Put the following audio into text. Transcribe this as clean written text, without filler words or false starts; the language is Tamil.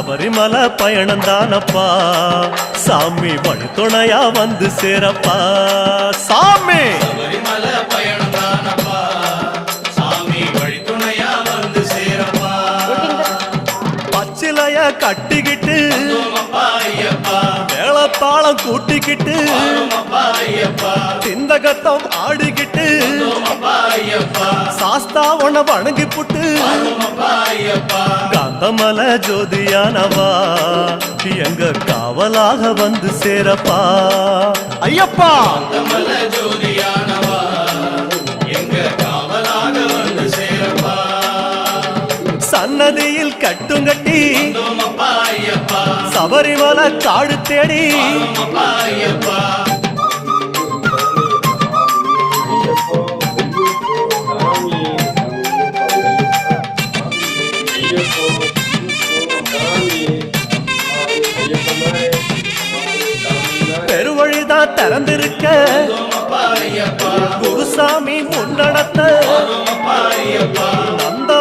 சபரிமலை பயணம் தானப்பா சாமி வழித்துணையா வந்து சேரப்பா சாமி சபரிமலை பயணம் தானப்பா சாமி வழித்துணையா வந்து சேரப்பா பச்சிலைய கட்டிக்கிட்டு ஐயப்பா மேளத்தாளம் கூட்டிக்கிட்டு ஐயப்பா சிந்தகத்தம் ஆடிக்கிட்டு ஐயப்பா சாஸ்தாவன வணங்கி புட்டு ஐயப்பா காந்தமல ஜோதியானவா எங்க காவலாக வந்து சேரப்பா ஐயப்பா காந்தமல ஜோதியானவா எங்க காவலாக வந்து சேரப்பா சன்னதியில் கட்டுங்கட்டி ஐயப்பா சபரிமலை காடு தேடி ஐயப்பா பெருவழிதான் திறந்திருக்க குருசாமி முன்னடத்த நந்த